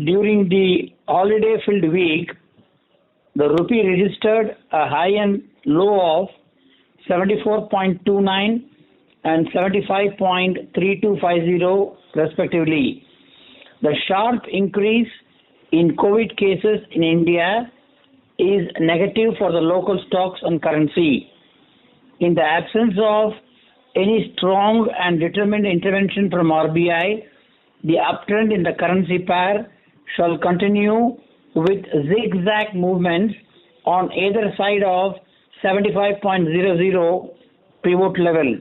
During the holiday-filled week, the rupee registered a high and low of 74.29 and 75.3250 respectively. The sharp increase in COVID cases in India is negative for the local stocks and currency. In the absence of any strong and determined intervention from RBI, the uptrend in the currency pair shall continue with zigzag movements on either side of 75.00 pivot level.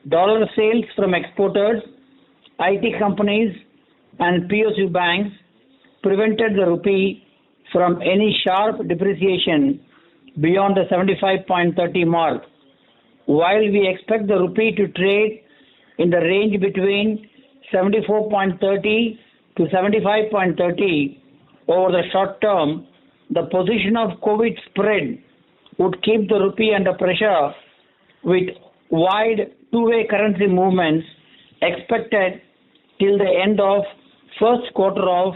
Dollar sales from exporters, IT companies and PSU banks prevented the rupee from any sharp depreciation beyond the 75.30 mark. While we expect the rupee to trade in the range between 74.30 to 75.30 over the short term, the position of COVID spread would keep the rupee under pressure with wide two-way currency movements expected till the end of first quarter of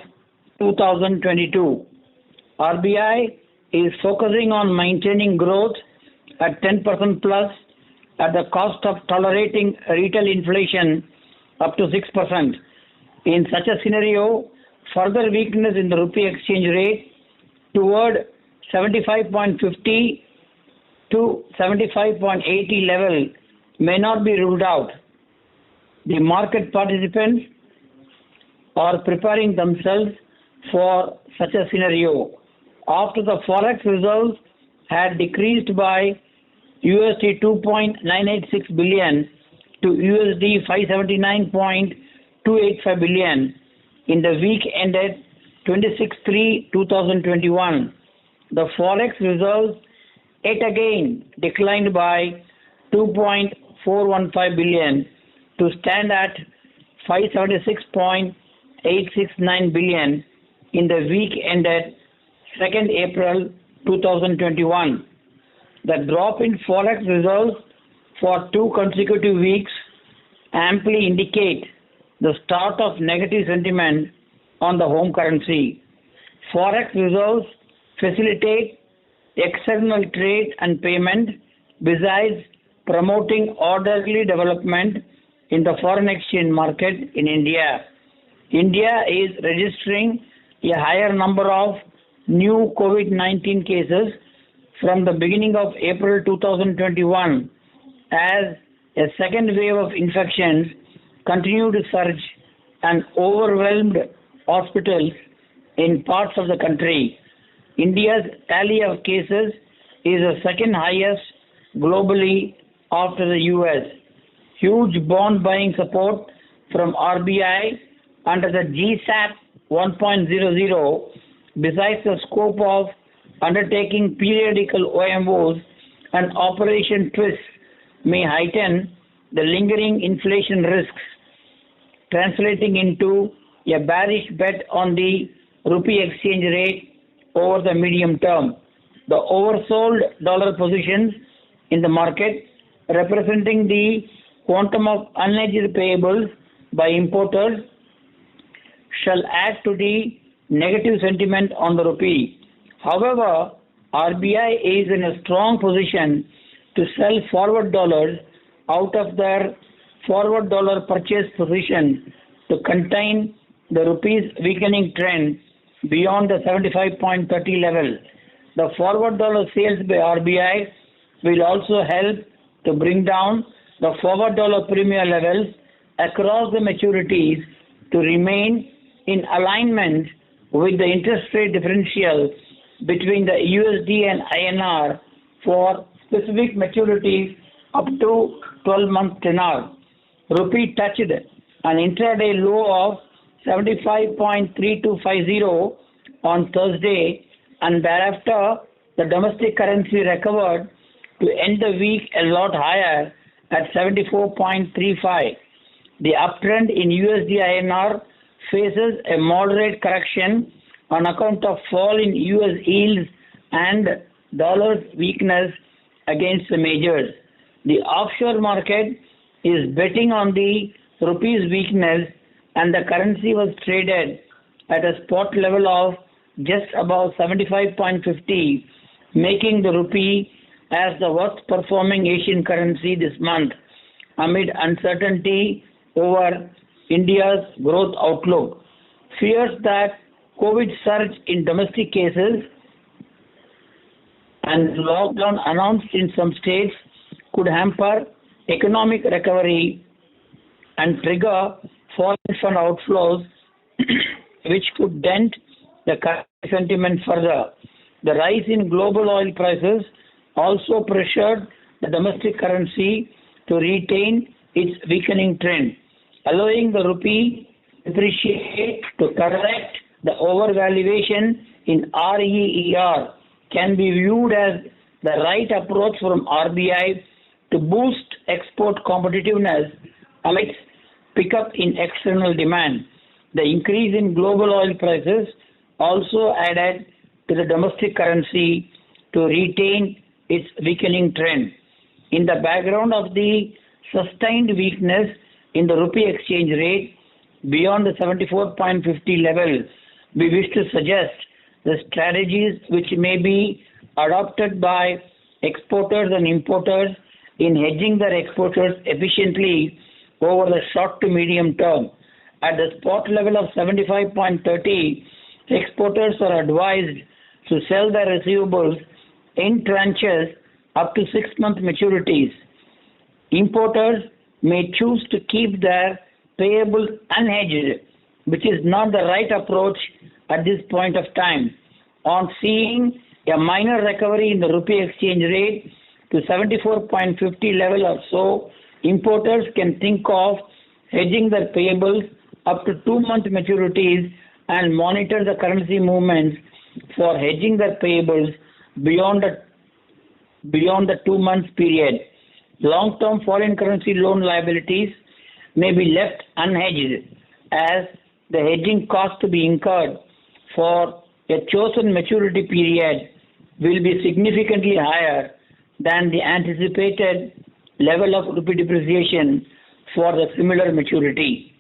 2022. RBI is focusing on maintaining growth at 10% plus at the cost of tolerating retail inflation up to 6%. In such a scenario, further weakness in the rupee exchange rate toward 75.50 to 75.80 level may not be ruled out. The market participants are preparing themselves for such a scenario. After the forex reserves had decreased by USD 2.986 billion to USD 579.285 billion in the week ended 26/3/2021. The forex reserves yet again declined by 2.415 billion to stand at 576.869 billion in the week ended 2nd April 2021. The drop in forex reserves for 2 consecutive weeks amply indicate the start of negative sentiment on the home currency. Forex reserves facilitate external trade and payment besides promoting orderly development in the foreign exchange market in India. India is registering a higher number of new COVID-19 cases from the beginning of April 2021 as a second wave of infections continue to surge and overwhelmed hospitals in parts of the country. India's tally of cases is the second highest globally after the US. Huge bond buying support from RBI under the GSAP 1.00 besides the scope of undertaking periodical OMOs and Operation Twist may heighten the lingering inflation risks, translating into a bearish bet on the rupee exchange rate over the medium term. The oversold dollar positions in the market, representing the quantum of unhedged payables by importers, shall add to the negative sentiment on the rupee. However, RBI is in a strong position to sell forward dollars out of their forward dollar purchase position to contain the rupee's weakening trend beyond the 75.30 level. The forward dollar sales by RBI will also help to bring down the forward dollar premium levels across the maturities to remain in alignment with the interest rate differential between the USD and INR for specific maturities up to 12-month tenor. Rupee touched an intraday low of 75.3250 on Thursday, and thereafter the domestic currency recovered to end the week a lot higher at 74.35. The uptrend in USD INR faces a moderate correction on account of fall in US yields and dollar's weakness against the majors. The offshore market is betting on the rupee's weakness, and the currency was traded at a spot level of just about 75.50, making the rupee as the worst performing Asian currency this month amid uncertainty over India's growth outlook. Fears that COVID surge in domestic cases and lockdown announced in some states could hamper economic recovery and trigger foreign fund outflows which could dent the currency sentiment further. The rise in global oil prices also pressured the domestic currency to retain its weakening trend, allowing the rupee to depreciate to correct the overvaluation in REER can be viewed as the right approach from RBI to boost export competitiveness amidst pickup in external demand. The increase in global oil prices also added to the domestic currency to retain its weakening trend. In the background of the sustained weakness in the rupee exchange rate beyond the 74.50 level, we wish to suggest the strategies which may be adopted by exporters and importers in hedging their exporters efficiently over the short to medium term. At the spot level of 75.30, exporters are advised to sell their receivables in tranches up to 6-month maturities. Importers may choose to keep their payables unhedged, which is not the right approach at this point of time. On seeing a minor recovery in the rupee exchange rate to 74.50 level or so, importers can think of hedging their payables up to 2-month maturities and monitor the currency movements for hedging their payables beyond the 2 months period. Long-term foreign currency loan liabilities may be left unhedged as the hedging cost to be incurred for a chosen maturity period will be significantly higher than the anticipated level of rupee depreciation for the similar maturity.